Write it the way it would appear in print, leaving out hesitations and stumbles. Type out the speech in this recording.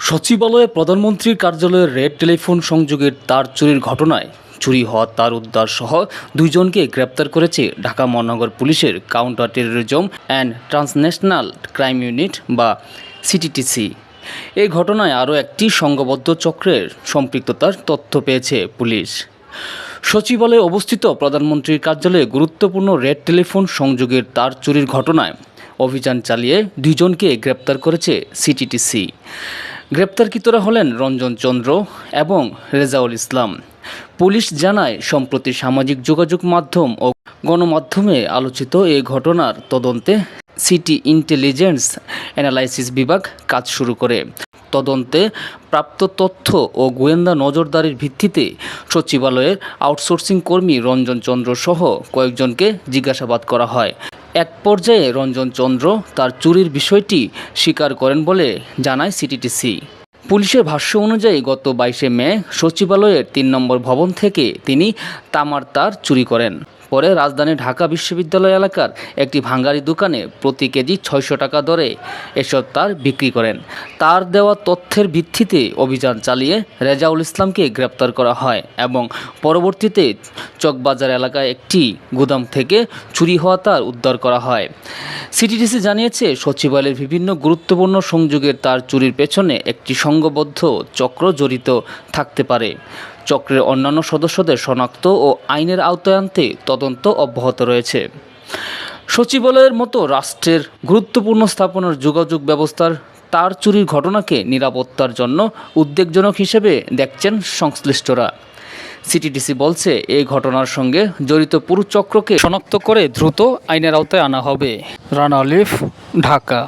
সচিবালয়ে প্রধানমন্ত্রীর কার্যালয়ের রেড টেলিফোন সংযোগের তার চুরির ঘটনায় চুরি হওয়া তার উদ্ধার সহ দুইজনকে গ্রেপ্তার করেছে ঢাকা মহানগর পুলিশের counter terrorism and transnational crime unit বা সিটিটিসি। এই ঘটনায় আরও একটি সংঘবদ্ধ চক্রের সম্পৃক্ততার তথ্য পেয়েছে পুলিশ। সচিবালয়ে অবস্থিত প্রধানমন্ত্রীর কার্যালয়ে গুরুত্বপূর্ণ রেড টেলিফোন সংযোগের তার চুরির ঘটনায় অভিযান চালিয়ে দুইজনকে গ্রেপ্তার করেছে সিটিটিসি। গ্রেপ্তারকৃতরা হলেন রঞ্জন চন্দ্র এবং রেজাউল ইসলাম। পুলিশ জানায়, সম্প্রতি সামাজিক যোগাযোগ মাধ্যম ও গণমাধ্যমে আলোচিত এই ঘটনার তদন্তে সিটি ইন্টেলিজেন্স অ্যানালাইসিস বিভাগ কাজ শুরু করে। তদন্তে প্রাপ্ত তথ্য ও গোয়েন্দা নজরদারির ভিত্তিতে সচিবালয়ের আউটসোর্সিং কর্মী রঞ্জন চন্দ্র সহ কয়েকজনকে জিজ্ঞাসাবাদ করা হয়। এক পর্যায়ে রঞ্জন চন্দ্র তার চুরির বিষয়টি স্বীকার করেন বলে জানায় সিটিটিসি। পুলিশের ভাষ্য অনুযায়ী গত 22 মে সচিবালয়ের 3 নম্বর ভবন থেকে তিনি তামার তার চুরি করেন। পরে রাজধানীর ঢাকা বিশ্ববিদ্যালয় এলাকার একটি ভাঙ্গারি দোকানে প্রতি কেজি 600 টাকা দরে এসব তার বিক্রি করেন। তার দেওয়া তথ্যের ভিত্তিতে অভিযান চালিয়ে রেজাউল ইসলামকে গ্রেপ্তার করা হয় এবং পরবর্তীতে চকবাজার এলাকায় একটি গুদাম থেকে চুরি হওয়া তার উদ্ধার করা হয়। সিটিটিসি জানিয়েছে, সচিবালয়ের বিভিন্ন গুরুত্বপূর্ণ সংযোগের তার চুরির পেছনে একটি সংঘবদ্ধ চক্র জড়িত থাকতে পারে। চক্রের অন্যান্য সদস্যদের শনাক্ত ও আইনের আওতায় আনতে তদন্ত অব্যাহত রয়েছে। সচিবালয়ের মতো রাষ্ট্রের গুরুত্বপূর্ণ স্থাপনার যোগাযোগ ব্যবস্থার তার চুরির ঘটনাকে নিরাপত্তার জন্য উদ্বেগজনক হিসেবে দেখছেন সংশ্লিষ্টরা। সিটিটিসি বলছে, এই ঘটনার সঙ্গে জড়িত পুরো চক্রকে শনাক্ত করে দ্রুত আইনের আওতায় আনা হবে। রানা আলিফ, ঢাকা।